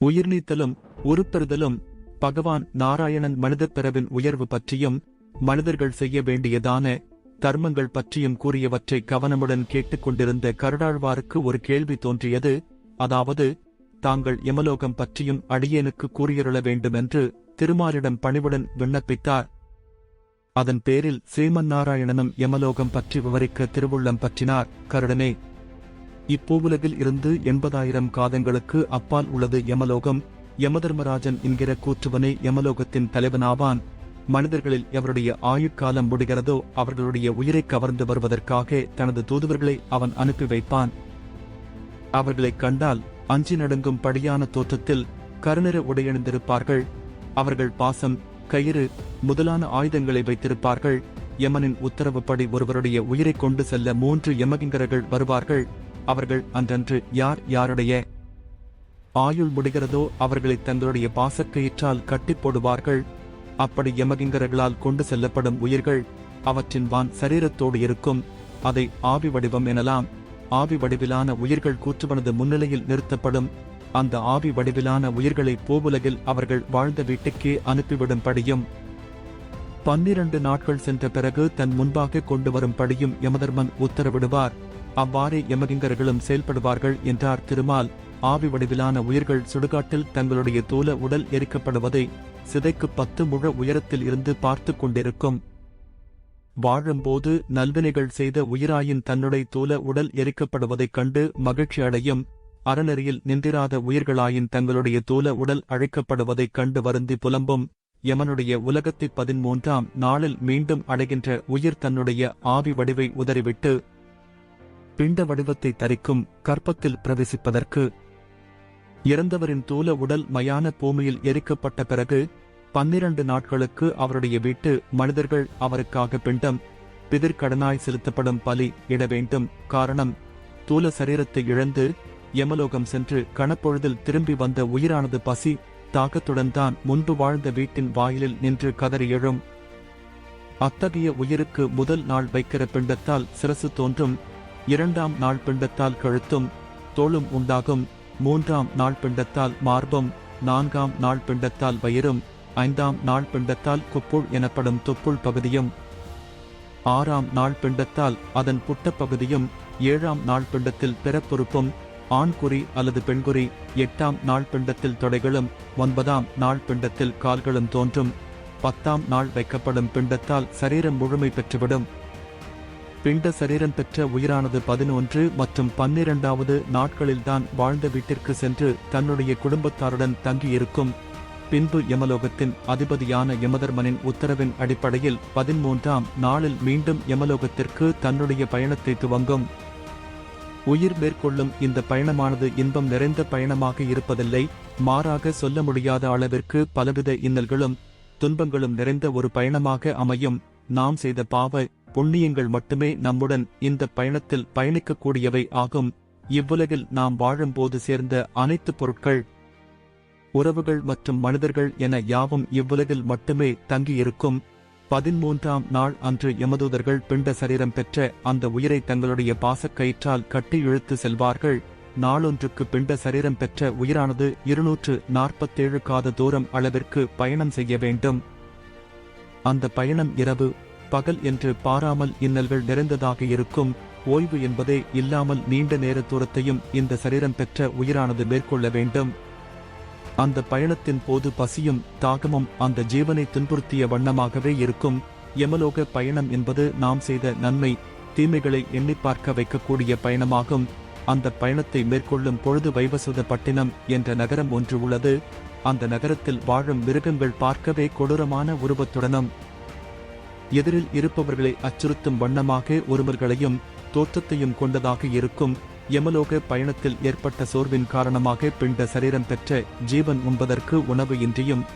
உயிர்நீத்தலும் உருப்பெறுதலும் பகவான் நாராயணன் மனிதப் பிறவின் உயர்வு பற்றியும் மனிதர்கள் செய்ய வேண்டியதான தர்மங்கள் பற்றியும் கூறியவற்றை கவனமுடன் கேட்டுக்கொண்டிருந்த கருடாழ்வாருக்கு ஒரு கேள்வி தோன்றியது. அதாவது, தாங்கள் யமலோகம் பற்றியும் அடியேனுக்கு கூறியருள வேண்டுமென்று திருமாலிடம் பணிவுடன் விண்ணப்பித்தார். அதன் பேரில் ஸ்ரீமன்னாராயணனும் யமலோகம் பற்றி விவரிக்க திருவுள்ளம் பற்றினார். கருடனே, இப்பூவுலகில் இருந்து 80,000 காதங்களுக்கு அப்பால் உள்ளது யமலோகம். யமதர்மராஜன் என்கிற கூற்றுவனே யமலோகத்தின் தலைவனாவான். மனிதர்களில் எவருடைய ஆயுட்காலம் முடிகிறதோ அவர்களுடைய உயிரை கவர்ந்து வருவதற்காக தனது தூதுவர்களை அவன் அனுப்பி வைப்பான். அவர்களைக் கண்டால் அஞ்சி நடுங்கும் படியான தோற்றத்தில் கருநிற உடையணிந்திருப்பார்கள். அவர்கள் பாசம், கயிறு முதலான ஆயுதங்களை வைத்திருப்பார்கள். யமனின் உத்தரவுப்படி ஒருவருடைய உயிரை கொண்டு செல்ல 3 யமகிங்கரர்கள் வருவார்கள். அவர்கள் அன்றன்று யார் யாருடைய ஆயுள் முடிகிறதோ அவர்களை தங்களுடைய பாசக்கயிற்றால் கட்டி போடுவார்கள். அப்படி யமகிங்கரர்களால் கொண்டு செல்லப்படும் உயிர்கள் அவற்றின் வான் சரீரத்தோடு இருக்கும். அதை ஆவி வடிவம் எனலாம். ஆவி வடிவிலான உயிர்கள் கூற்றுவனது முன்னிலையில் நிறுத்தப்படும். அந்த ஆவி வடிவிலான உயிர்களை பூவுலகில் அவர்கள் வாழ்ந்த வீட்டுக்கே அனுப்பிவிடும்படியும் 12 நாட்கள் சென்ற பிறகு தன் முன்பாக கொண்டு வரும்படியும் யமதர்மன் உத்தரவிடுவார். அவ்வாறே யமகிங்கர்களும் செயல்படுவார்கள் என்றார் திருமால். ஆவி வடிவிலான உயிர்கள் சுடுகாட்டில் தங்களுடைய தூல உடல் எரிக்கப்படுவதை சிதைக்கு 10 முழ உயரத்தில் இருந்து பார்த்து கொண்டிருக்கும். வாழும்போது நல்வினைகள் செய்த உயிராயின் தன்னுடைய தூல உடல் எரிக்கப்படுவதைக் கண்டு மகிழ்ச்சி அடையும். அறநெறியில் நின்றிராத உயிர்களாயின் தங்களுடைய தூல உடல் அழைக்கப்படுவதைக் கண்டு வருந்தி புலம்பும். யமனுடைய உலகத்தை 13ஆம் நாளில் மீண்டும் அடைகின்ற உயிர் தன்னுடைய ஆவி வடிவை உதறிவிட்டு பிண்ட வடிவத்தை தரிக்கும். கற்பத்தில் பிரவேசிப்பதற்கு இறந்தவரின் தூல உடல் மயான பூமியில் எரிக்கப்பட்ட பிறகு 12 நாட்களுக்கு அவருடைய வீட்டு மனிதர்கள் அவருக்காக பிண்டம் பிதிர்கடனாய் செலுத்தப்படும் பலி இட வேண்டும். காரணம், தூல சரீரத்தை இழந்து யமலோகம் சென்று கணப்பொழுதில் திரும்பி வந்த உயிரானது பசி தாகத்துடன் தான் முன்பு வாழ்ந்த வீட்டின் வாயிலில் நின்று கதறி எழும். அத்தகைய உயிருக்கு முதல் நாள் வைக்கிற பிண்டத்தால் சிரசு தோன்றும். 2ஆம் நாள் பிண்டத்தால் கழுத்தும் தோளும் உண்டாகும். 3ஆம் நாள் பிண்டத்தால் மார்பும், 4ஆம் நாள் பிண்டத்தால் வயிறும், 5ஆம் நாள் பிண்டத்தால் குப்புள் எனப்படும் தொப்புள் பகுதியும், 6ஆம் நாள் பிண்டத்தால் அதன் புட்டப் பகுதியும், 7ஆம் நாள் பிண்டத்தில் பிறப்புறுப்பும், ஆண்குறி அல்லது பெண்குறி, 8ஆம் நாள் பிண்டத்தில் தொடைகளும், 9ஆம் நாள் பிண்டத்தில் கால்களும் தோன்றும். 10ஆம் நாள் வைக்கப்படும் பிண்டத்தால் சரீரம் முழுமை பெற்றுவிடும். பிண்ட சரீரம் பெற்ற உயிரானது 11 மற்றும் 12வது நாட்களில்தான் வாழ்ந்த வீட்டிற்கு சென்று தன்னுடைய குடும்பத்தாருடன் தங்கியிருக்கும். பின்பு யமலோகத்தின் அதிபதியான யமதர்மனின் உத்தரவின் அடிப்படையில் 13ஆம் நாளில் மீண்டும் யமலோகத்திற்கு தன்னுடைய பயணத்தை துவங்கும். உயிர் மேற்கொள்ளும் இந்த பயணமானது இன்பம் நிறைந்த பயணமாக இருப்பதில்லை. மாறாக சொல்ல முடியாத அளவிற்கு பலவித இன்னல்களும் துன்பங்களும் நிறைந்த ஒரு பயணமாக அமையும். நாம் செய்த பாவ புண்ணியங்கள் மட்டுமே நம்முடன் இந்த பயணத்தில் பயணிக்கக்கூடியவை ஆகும். இவ்வுலகில் நாம் வாழும்போது சேர்ந்த அனைத்து பொருட்கள், உறவுகள் மற்றும் மனிதர்கள் என யாவும் இவ்வுலகில் மட்டுமே தங்கியிருக்கும். 13ஆம் நாள் அன்று யமதூதர்கள் பிண்ட சரீரம் பெற்ற அந்த உயிரை தங்களுடைய பாசக்கயிற்றால் கட்டி இழுத்து செல்வார்கள். நாளொன்றுக்கு பிண்ட சரீரம் பெற்ற உயிரானது 247 காத தூரம் அளவிற்கு பயணம் செய்ய வேண்டும். அந்த பயணம் இரவு பகல் என்று பாராமல் இன்னல்கள் நிறைந்ததாக இருக்கும். ஓய்வு என்பதே இல்லாமல் நீண்ட நேர தூரத்தையும் இந்த சரீரம் பெற்ற உயிரானது மேற்கொள்ள வேண்டும். அந்த பயணத்தின் போது பசியும் தாகமும் அந்த ஜீவனை துன்புறுத்திய வண்ணமாகவே இருக்கும். யமலோக பயணம் என்பது நாம் செய்த நன்மை தீமைகளை எண்ணி பார்க்க வைக்கக்கூடிய பயணமாகும். அந்த பயணத்தை மேற்கொள்ளும் பொழுது வைவசுத பட்டினம் என்ற நகரம் ஒன்று உள்ளது. அந்த நகரத்தில் வாழும் மிருகங்கள் பார்க்கவே கொடூரமான உருவத்துடனும் எதிரில் இருப்பவர்களை அச்சுறுத்தும் வண்ணமாக ஒருவர்களையும் தோற்றத்தையும் கொண்டதாக இருக்கும். யமலோக பயணத்தில் ஏற்பட்ட சோர்வின் காரணமாக பிண்ட சரீரம் பெற்ற ஜீவன் உண்பதற்கு உணவு இன்றியும்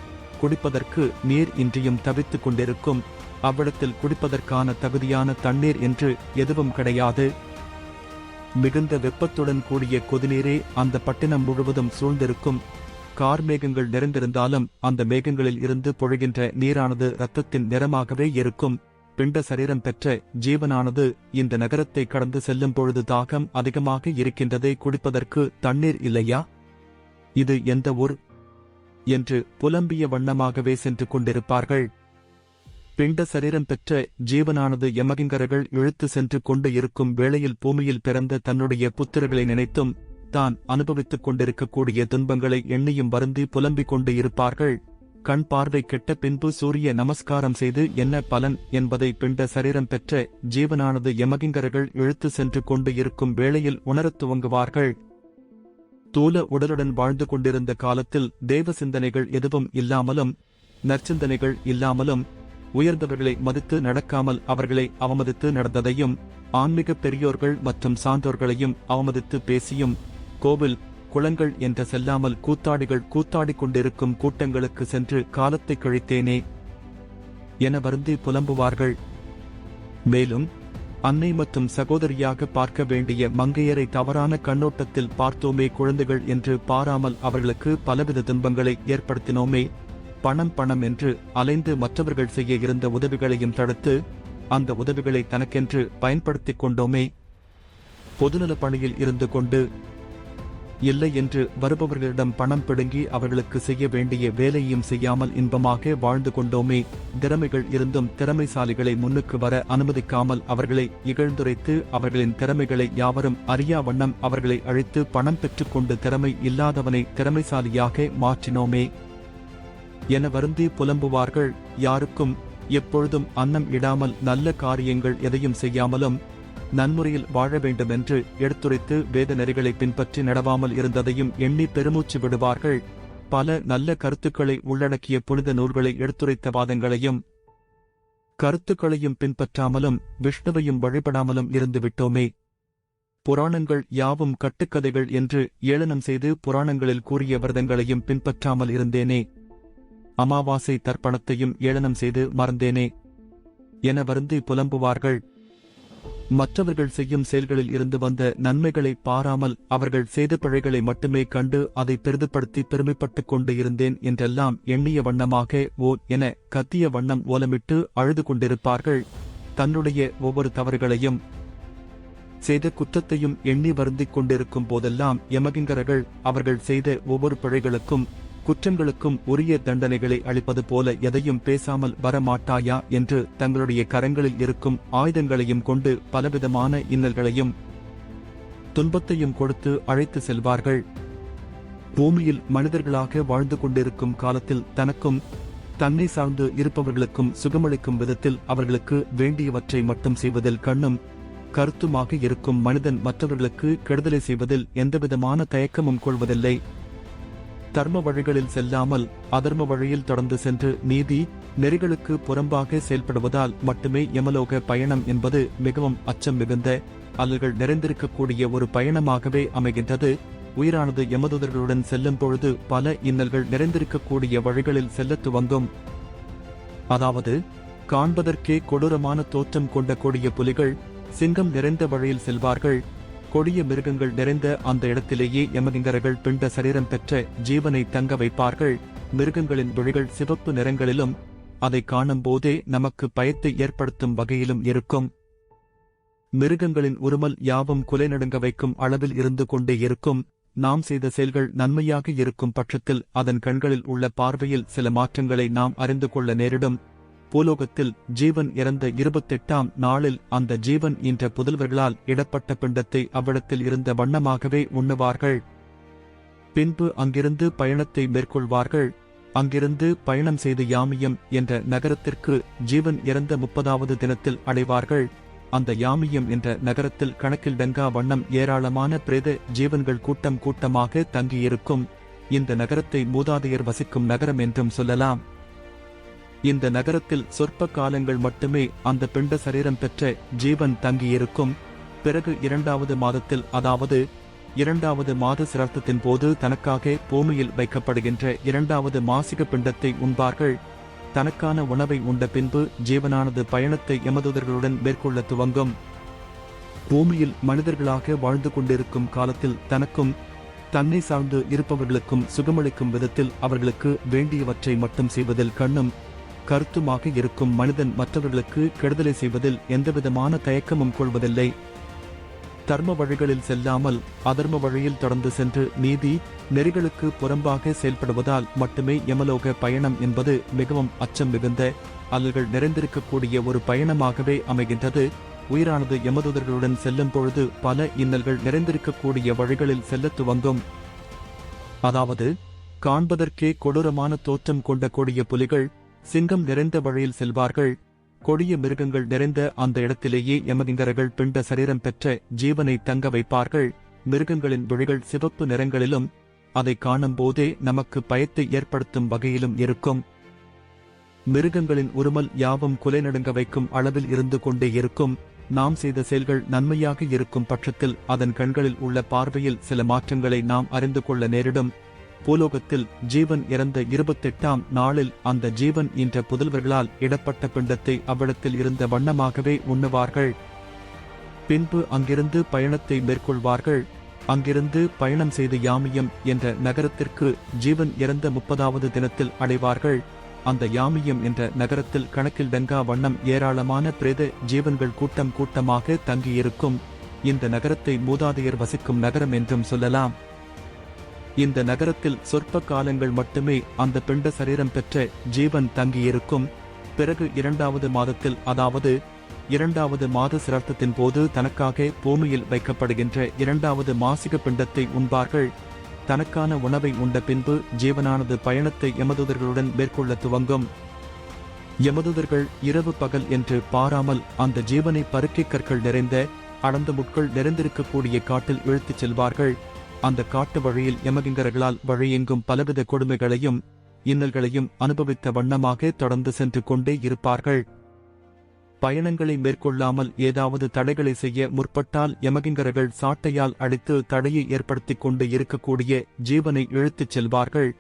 குடிப்பதற்கு நீர் இன்றியும் தவித்துக் கொண்டிருக்கும். அவ்விடத்தில் குடிப்பதற்கான தகுதியான தண்ணீர் என்று எதுவும் கிடையாது. மிகுந்த வெப்பத்துடன் கூடிய கொதிநீரே அந்த பட்டினம் முழுவதும் சூழ்ந்திருக்கும். கார்மேகங்கள் நிறைந்திருந்தாலும் அந்த மேகங்களில் இருந்து பொழிகின்ற நீரானது இரத்தத்தின் நிறமாகவே இருக்கும். பிண்ட சரீரம் பெற்ற ஜீவனானது இந்த நகரத்தை கடந்து செல்லும் பொழுது தாகம் அதிகமாக இருக்கின்றதை குடிப்பதற்கு தண்ணீர் இல்லையா இது எந்த ஊர் என்று புலம்பிய வண்ணமாகவே சென்று கொண்டிருப்பார்கள். பிண்ட சரீரம் பெற்ற ஜீவனானது யமகிங்கரர்கள் இழுத்து சென்று கொண்டு இருக்கும் வேளையில் பூமியில் பிறந்த தன்னுடைய புத்திரர்களை நினைத்தும் தான் அனுபவித்துக் கொண்டிருக்கக்கூடிய துன்பங்களை எண்ணியும் வருந்தி புலம்பிக் கொண்டு இருப்பார்கள். கண் பார்வை கெட்ட பின்பு சூரிய நமஸ்காரம் செய்து என்ன பலன் என்பதை பிண்ட சரீரம் பெற்ற ஜீவனானது யமகிங்கரர்கள் இழுத்து சென்று கொண்டு இருக்கும் வேளையில் உணரத் துவங்குவார்கள். தூல உடலுடன் வாழ்ந்து கொண்டிருந்த காலத்தில் தேவ சிந்தனைகள் எதுவும் இல்லாமலும் நற்சிந்தனைகள் இல்லாமலும் உயர்ந்தவர்களை மதித்து நடக்காமல் அவர்களை அவமதித்து நடந்ததையும் ஆன்மீக பெரியோர்கள் மற்றும் சான்றோர்களையும் அவமதித்து பேசியும் கோவில் குளங்கள் என்ற செல்லாமல் கூத்தாடிகள் கூத்தாடிக் கொண்டிருக்கும் கூட்டங்களுக்கு சென்று காலத்தை கழித்தேனே என வருந்தி புலம்புவார்கள். மேலும் அன்னை மற்றும் சகோதரியாக பார்க்க வேண்டிய மங்கையரை தவறான கண்ணோட்டத்தில் பார்த்தோமே, குழந்தைகள் என்று பாராமல் அவர்களுக்கு பலவித துன்பங்களை ஏற்படுத்தினோமே, பணம் பணம் என்று அலைந்து மற்றவர்கள் செய்ய இருந்த உதவிகளையும் தடுத்து அந்த உதவிகளை தனக்கென்று பயன்படுத்திக் கொண்டோமே, பொதுநல பணியில் இருந்து கொண்டு இல்லை என்று வருபவர்களிடம் பணம் பிடுங்கி அவர்களுக்கு செய்ய வேண்டிய வேலையும் செய்யாமல் இன்பமாக வாழ்ந்து கொண்டோமே, திறமைகள் இருந்தும் திறமைசாலிகளை முன்னுக்கு வர அனுமதிக்காமல் அவர்களை இகழ்ந்துரைத்து அவர்களின் திறமைகளை யாவரும் அறியா வண்ணம் அவர்களை அழைத்து பணம் பெற்றுக்கொண்டு திறமை இல்லாதவனை திறமைசாலியாக மாற்றினோமே என வருந்தி புலம்புவார்கள். யாருக்கும் எப்பொழுதும் அன்னம் இடாமல் நல்ல காரியங்கள் எதையும் செய்யாமலும் நன்முறையில் வாழ வேண்டுமென்று எடுத்துரைத்து வேத நெறிகளை பின்பற்றி நடவாமல் இருந்ததையும் எண்ணி பெருமூச்சு விடுவார்கள். பல நல்ல கருத்துக்களை உள்ளடக்கிய புனித நூல்களை எடுத்துரைத்த வாதங்களையும் கருத்துக்களையும் பின்பற்றாமலும் விஷ்ணுவையும் வழிபடாமலும் இருந்து விட்டோமே. புராணங்கள் யாவும் கட்டுக்கதைகள் என்று ஏளனம் செய்து புராணங்களில் கூறிய விரதங்களையும் பின்பற்றாமல் இருந்தேனே, அமாவாசை தர்ப்பணத்தையும் ஏளனம் செய்து மறந்தேனே என வருந்தி புலம்புவார்கள். மற்றவர்கள் செய்யும் செயல்களில் இருந்து வந்த நன்மைகளை பாராமல் அவர்கள் செய்த பிழைகளை மட்டுமே கண்டு அதை பெரிதுபடுத்தி பெருமைப்பட்டுக் கொண்டு இருந்தேன் என்றெல்லாம் எண்ணிய வண்ணமாக ஓ என கத்திய வண்ணம் ஓலமிட்டு அழுது கொண்டிருப்பார்கள். தன்னுடைய ஒவ்வொரு தவறுகளையும் செய்த குற்றத்தையும் எண்ணி வருந்திக் கொண்டிருக்கும் போதெல்லாம் யமகிங்கரர்கள் அவர்கள் செய்த ஒவ்வொரு பிழைகளுக்கும் குற்றங்களுக்கும் உரிய தண்டனைகளை அளிப்பது போல எதையும் பேசாமல் வரமாட்டாயா என்று தங்களுடைய கரங்களில் இருக்கும் ஆயுதங்களையும் கொண்டு பலவிதமான இன்னல்களையும் துன்பத்தையும் கொடுத்து அழைத்து செல்வார்கள். பூமியில் மனிதர்களாக வாழ்ந்து கொண்டிருக்கும் காலத்தில் தனக்கும் தன்னை சார்ந்து இருப்பவர்களுக்கும் சுகமளிக்கும் விதத்தில் அவர்களுக்கு வேண்டியவற்றை மட்டும் செய்வதில் கண்ணும் கருத்துமாக இருக்கும் மனிதன் மற்றவர்களுக்கு கெடுதலை செய்வதில் எந்தவிதமான தயக்கமும் கொள்வதில்லை. தர்ம வழிகளில் செல்லாமல் அதர்ம வழியில் தொடர்ந்து சென்று நீதி நெறிகளுக்கு புறம்பாக செயல்படுவதால் மட்டுமே யமலோக பயணம் என்பது மிகவும் அச்சம் மிகுந்த அல்லல்கள் நிறைந்திருக்கக்கூடிய ஒரு பயணமாகவே அமைகின்றது. உயிரானது யமதூதர்களுடன் செல்லும் பொழுது பல இன்னல்கள் நிறைந்திருக்கக்கூடிய வழிகளில் செல்ல துவங்கும். அதாவது காண்பதற்கே கொடூரமான தோற்றம் கொண்ட கொடிய புலிகள் சிங்கம் நிறைந்த வழியில் செல்வார்கள். கொடிய மிருகங்கள் நிறைந்த அந்த இடத்திலேயே யமகிங்கரர்கள் பிண்ட சரீரம் பெற்ற ஜீவனை தங்க வைப்பார்கள். மிருகங்களின் விழிகள் சிவப்பு நிறங்களிலும் அதை காணும் போதே நமக்கு பயத்தை ஏற்படுத்தும் வகையிலும் இருக்கும். மிருகங்களின் உருமல் யாவும் குலை நடுங்க வைக்கும் அளவில் இருந்து கொண்டே இருக்கும். நாம் செய்த செயல்கள் நன்மையாக இருக்கும் பட்சத்தில் அதன் கண்களில் உள்ள பார்வையில் சில மாற்றங்களை நாம் அறிந்து கொள்ள நேரிடும். பூலோகத்தில் ஜீவன் இறந்த 28ஆம் நாளில் அந்த ஜீவன் என்ற புதல்வர்களால் இடப்பட்ட பிண்டத்தை அவ்விடத்தில் இருந்த வண்ணமாகவே உண்ணுவார்கள். பின்பு அங்கிருந்து பயணத்தை மேற்கொள்வார்கள். அங்கிருந்து பயணம் செய்து யாமியம் என்ற நகரத்திற்கு ஜீவன் இறந்த 30வது தினத்தில் அடைவார்கள். அந்த யாமியம் என்ற நகரத்தில் கணக்கில் டங்கா வண்ணம் ஏராளமான பிரேத ஜீவன்கள் கூட்டம் கூட்டமாக தங்கியிருக்கும். இந்த நகரத்தை மூதாதையர் வசிக்கும் நகரம் என்றும் சொல்லலாம். இந்த நகரத்தில் சொற்ப காலங்கள் மட்டுமே அந்த பிண்ட சரீரம் பெற்ற ஜீவன் தங்கியிருக்கும். பிறகு 2வது மாதத்தில், அதாவது 2வது மாத சிரார்த்தத்தின் போது தனக்காக பூமியில் வைக்கப்படுகின்ற 2வது மாசிக பிண்டத்தை உண்பார்கள். தனக்கான உணவை உண்ட பின்பு ஜீவனானது பயணத்தை யமதூதர்களுடன் மேற்கொள்ள துவங்கும். பூமியில் மனிதர்களாக வாழ்ந்து கொண்டிருக்கும் காலத்தில் தனக்கும் தன்னை சார்ந்து இருப்பவர்களுக்கும் சுகமளிக்கும் விதத்தில் அவர்களுக்கு வேண்டியவற்றை மட்டும் செய்வதில் கண்ணும் கருத்துமாக இருக்கும் மனிதன் மற்றவர்களுக்கு கெடுதலை செய்வதில் எந்தவிதமான தயக்கமும் கொள்வதில்லை. தர்ம வழிகளில் செல்லாமல் அதர்ம வழியில் தொடர்ந்து சென்று நீதி நெறிகளுக்கு புறம்பாக செயல்படுவதால் மட்டுமே யமலோக பயணம் என்பது மிகவும் அச்சம் மிகுந்த அல்லல்கள் நிறைந்திருக்கக்கூடிய ஒரு பயணமாகவே அமைகின்றது. உயிரானது யமதூதர்களுடன் செல்லும் பொழுது பல இன்னல்கள் நிறைந்திருக்கக்கூடிய வழிகளில் செல்ல துவங்கும். அதாவது காண்பதற்கே கொடூரமான தோற்றம் கொண்ட கொடிய புலிகள் சிங்கம் நிறைந்த வழியில் செல்வார்கள். கொடிய மிருகங்கள் நிறைந்த அந்த இடத்திலேயே யமகிங்கரர்கள் பிண்ட சரீரம் பெற்ற ஜீவனை தங்க வைப்பார்கள். மிருகங்களின் விழிகள் சிவப்பு நிறங்களிலும் அதை காணும் போதே நமக்கு பயத்தை ஏற்படுத்தும் வகையிலும் இருக்கும். மிருகங்களின் உருமல் யாவும் குலை நடுங்க வைக்கும் அளவில் இருந்து கொண்டே இருக்கும். நாம் செய்த செயல்கள் நன்மையாக இருக்கும் பட்சத்தில் அதன் கண்களில் உள்ள பார்வையில் சில மாற்றங்களை நாம் அறிந்து கொள்ள நேரிடும். பூலோகத்தில் ஜீவன் இறந்த 28ஆம் நாளில் அந்த ஜீவன் என்ற புதல்வர்களால் இடப்பட்ட பிண்டத்தை அவ்விடத்தில் இருந்த வண்ணமாகவே உண்ணுவார்கள். பின்பு அங்கிருந்து பயணத்தை மேற்கொள்வார்கள். அங்கிருந்து பயணம் செய்து யாமியம் என்ற நகரத்திற்கு ஜீவன் இறந்த 30வது தினத்தில் அடைவார்கள். அந்த யாமியம் என்ற நகரத்தில் கணக்கில் டங்கா வண்ணம் ஏராளமான பிரேத ஜீவன்கள் கூட்டம் கூட்டமாக தங்கியிருக்கும். இந்த நகரத்தை மூதாதையர் வசிக்கும் நகரம் என்றும் சொல்லலாம். இந்த நகரத்தில் சொற்ப காலங்கள் மட்டுமே அந்த பிண்ட சரீரம் பெற்ற ஜீவன் தங்கியிருக்கும். பிறகு 2வது மாதத்தில், அதாவது 2வது மாத சிரார்த்தத்தின் போது தனக்காக பூமியில் வைக்கப்படுகின்ற 2வது மாசிக பிண்டத்தை உண்பார்கள். தனக்கான உணவை உண்ட பின்பு ஜீவனானது பயணத்தை யமதூதர்களுடன் மேற்கொள்ள துவங்கும். யமதூதர்கள் இரவு பகல் என்று பாராமல் அந்த ஜீவனை பருக்கை கற்கள் நிறைந்த அடர்ந்த முட்கள் நிறைந்திருக்கக்கூடிய காட்டில் இழுத்துச் செல்வார்கள். அந்த காட்டு வழியில் யமகிங்கரர்களால் வழியெங்கும் பலவித கொடுமைகளையும் இன்னல்களையும் அனுபவித்த வண்ணமாக தொடர்ந்து சென்று கொண்டே இருப்பார்கள். பயணங்களை மேற்கொள்ளாமல் ஏதாவது தடைகளை செய்ய முற்பட்டால் யமகிங்கரர்கள் சாட்டையால் அடித்து தடையை ஏற்படுத்திக் கொண்டு இருக்கக்கூடிய ஜீவனை இழுத்துச் செல்வார்கள்.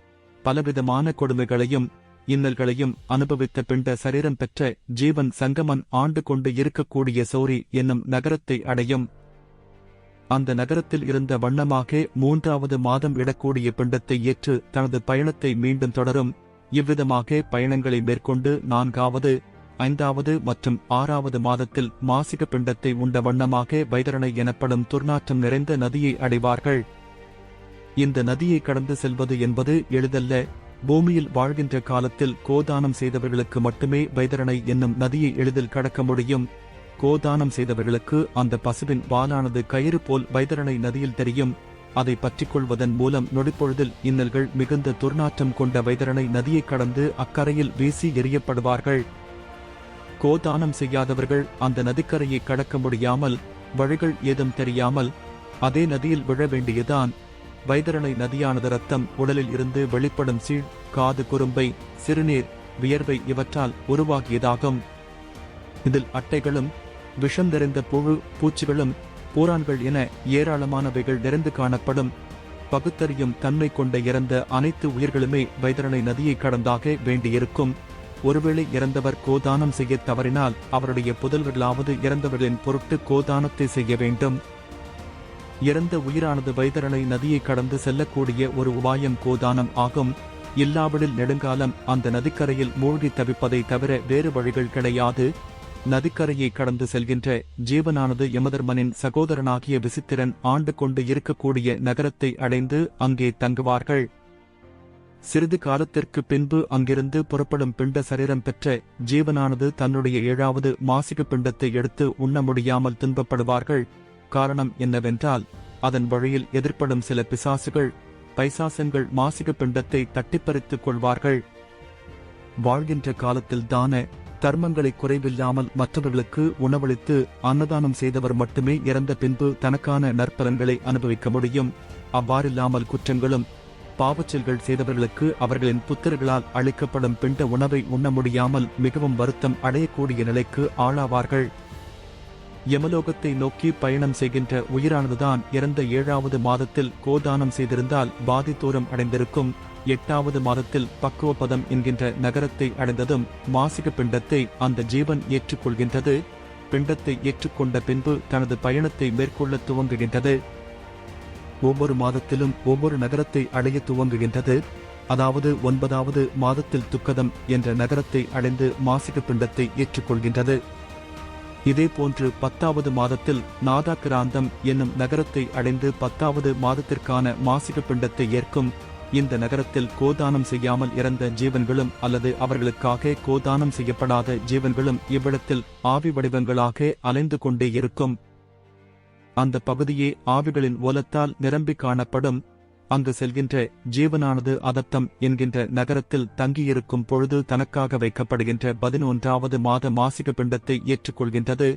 பலவிதமான கொடுமைகளையும் இன்னல்களையும் அனுபவித்த பிண்ட சரீரம் பெற்ற ஜீவன் சங்கமன் ஆண்டு கொண்டு இருக்கக்கூடிய சௌரி என்னும் நகரத்தை அடையும். அந்த நகரத்தில் இருந்த வண்ணமாக 3வது மாதம் இடக்கூடிய பிண்டத்தை ஏற்று தனது பயணத்தை மீண்டும் தொடரும். இவ்விதமாக பயணங்களை மேற்கொண்டு 4வது 5வது மற்றும் 6வது மாதத்தில் மாசிக பிண்டத்தை உண்ட வண்ணமாக வைதரணை எனப்படும் துர்நாற்றம் நிறைந்த நதியை அடைவார்கள். இந்த நதியை கடந்து செல்வது என்பது எளிதல்ல. பூமியில் வாழ்கின்ற காலத்தில் கோதானம் செய்தவர்களுக்கு மட்டுமே வைதரணை என்னும் நதியை எளிதில் கடக்க முடியும். கோதானம் செய்தவர்களுக்கு அந்த பசுவின் வாலானது கயிறு போல் வைதரணை நதியில் தெரியும். அதை பற்றிக்கொள்வதன் மூலம் நொடிப்பொழுதில் இன்னல்கள் மிகுந்த துர்நாற்றம் கொண்ட வைதரணை நதியை கடந்து அக்கரையில் வீசி எறியப்படுவார்கள். கோதானம் செய்யாதவர்கள் அந்த நதிக்கரையை கடக்க முடியாமல் வழிகள் ஏதும் தெரியாமல் அதே நதியில் விழ வேண்டியதான். வைதரணை நதியானது ரத்தம், உடலில் இருந்து வெளிப்படும் சீழ், காது குறும்பை, சிறுநீர், வியர்வை இவற்றால் உருவாகியதாகும். இதில் அட்டைகளும் விஷம் நிறைந்த புழு பூச்சிகளும் பூரான்கள் என ஏராளமானவைகள் நிறைந்து காணப்படும். பகுத்தறியும் தன்மை கொண்ட இறந்த அனைத்து உயிர்களுமே வைதரணை நதியை கடந்தாக வேண்டியிருக்கும். ஒருவேளை இறந்தவர் கோதானம் செய்ய தவறினால் அவருடைய புதல்வர்களாவது இறந்தவர்களின் பொருட்டு கோதானத்தை செய்ய வேண்டும். இறந்த உயிரானது வைதரணை நதியை கடந்து செல்லக்கூடிய ஒரு உபாயம் கோதானம் ஆகும். இல்லாவிடில் நெடுங்காலம் அந்த நதிக்கரையில் மூழ்கி தவிப்பதை தவிர வேறு வழிகள் கிடையாது. நதிக்கரையை கடந்து செல்கின்ற ஜீவனானது யமதர்மனின் சகோதரனாகிய விசித்திரன் ஆண்டு கொண்டு இருக்கக்கூடிய நகரத்தை அடைந்து அங்கே தங்குவார்கள். சிறிது காலத்திற்கு பின்பு அங்கிருந்து புறப்படும் பிண்ட சரீரம் பெற்ற ஜீவனானது தன்னுடைய 7வது மாசிக பிண்டத்தை எடுத்து உண்ண முடியாமல் துன்பப்படுவார்கள். காரணம் என்னவென்றால் அதன் வழியில் எதிர்ப்படும் சில பிசாசுகள், பைசாசங்கள் மாசிக பிண்டத்தை தட்டிப்பறித்துக் கொள்வார்கள். வாழ்கின்ற காலத்தில் தான தர்மங்களை குறைவில்லாமல் மற்றவர்களுக்கு உணவளித்து அன்னதானம் செய்தவர் மட்டுமே இறந்த பின்பு தனக்கான நற்பலன்களை அனுபவிக்க முடியும். அவ்வாறில்லாமல் குற்றங்களும் பாவச்செயல்கள் செய்தவர்களுக்கு அவர்களின் புத்திரர்களால் அளிக்கப்படும் பிண்ட உணவை உண்ண முடியாமல் மிகவும் வருத்தம் அடையக்கூடிய நிலைக்கு ஆளாவார்கள். யமலோகத்தை நோக்கி பயணம் செய்கின்ற உயிரானதுதான் இறந்த 7வது மாதத்தில் கோதானம் செய்திருந்தால் பாதி தூரம் அடைந்திருக்கும். 8வது மாதத்தில் பக்குவபதம் என்கின்ற நகரத்தை அடைந்ததும் மாசிக பிண்டத்தை அந்த ஜீவன் ஏற்றுக்கொள்கின்றது. பிண்டத்தை ஏற்றுக்கொண்ட பின்பு தனது பயணத்தை மேற்கொள்ள துவங்குகின்றது. ஒவ்வொரு மாதத்திலும் ஒவ்வொரு நகரத்தை அடைய துவங்குகின்றது. அதாவது 9வது மாதத்தில் துக்கதம் என்ற நகரத்தை அடைந்து மாசிக பிண்டத்தை ஏற்றுக்கொள்கின்றது. இதேபோன்று 10வது மாதத்தில் நாதாகிராந்தம் என்னும் நகரத்தை அடைந்து 10வது மாதத்திற்கான மாசிக பிண்டத்தை ஏற்கும். இந்த நகரத்தில் கோதானம் செய்யாமல் இறந்த ஜீவன்களும் அல்லது அவர்களுக்காக கோதானம் செய்யப்படாத ஜீவன்களும் இவ்விடத்தில் ஆவி வடிவங்களாக அலைந்து கொண்டே இருக்கும். அந்த பகுதியே ஆவிகளின் ஓலத்தால் நிரம்பி காணப்படும். அங்கு செல்கின்ற ஜீவனானது அதத்தம் என்கின்ற நகரத்தில் தங்கியிருக்கும் பொழுது தனக்காக வைக்கப்படுகின்ற 11வது மாத மாசிக பிண்டத்தை ஏற்றுக்கொள்கின்றது.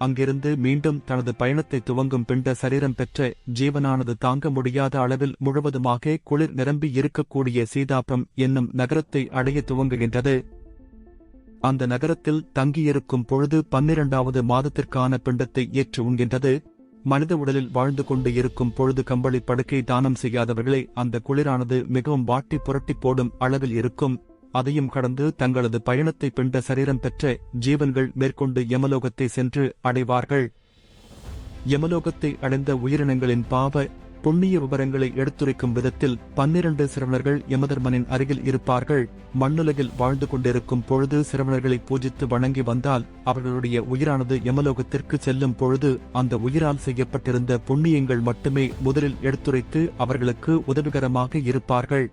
அங்கிருந்து மீண்டும் தனது பயணத்தை துவங்கும் பிண்ட சரீரம் பெற்ற ஜீவனானது தாங்க முடியாத அளவில் முழுவதுமாக குளிர் நிரம்பி இருக்கக்கூடிய சீதாப்பம் என்னும் நகரத்தை அடைய துவங்குகின்றது. அந்த நகரத்தில் தங்கியிருக்கும் பொழுது 12வது மாதத்திற்கான பிண்டத்தை ஏற்று உண்கின்றது. மனித உடலில் வாழ்ந்து கொண்டு இருக்கும் பொழுது கம்பளி படுக்கை தானம் செய்யாதவர்களை அந்த குளிரானது மிகவும் வாட்டி புரட்டி போடும் அளவில் இருக்கும். அதையும் கடந்து தங்களது பயணத்தை பிண்ட சரீரம் பெற்ற ஜீவன்கள் மேற்கொண்டு யமலோகத்தை சென்று அடைவார்கள். யமலோகத்தை அடைந்த உயிரினங்களின் பாவ புண்ணிய விவரங்களை எடுத்துரைக்கும் விதத்தில் 12 சிரவணர்கள் யமதர்மனின் அருகில் இருப்பார்கள். மண்ணுலகில் வாழ்ந்து கொண்டிருக்கும் பொழுது சிரவணர்களை பூஜித்து வணங்கி வந்தால் அவர்களுடைய உயிரானது யமலோகத்திற்கு செல்லும் பொழுது அந்த உயிரால் செய்யப்பட்டிருந்த புண்ணியங்கள் மட்டுமே முதலில் எடுத்துரைத்து அவர்களுக்கு உதவிகரமாக இருப்பார்கள்.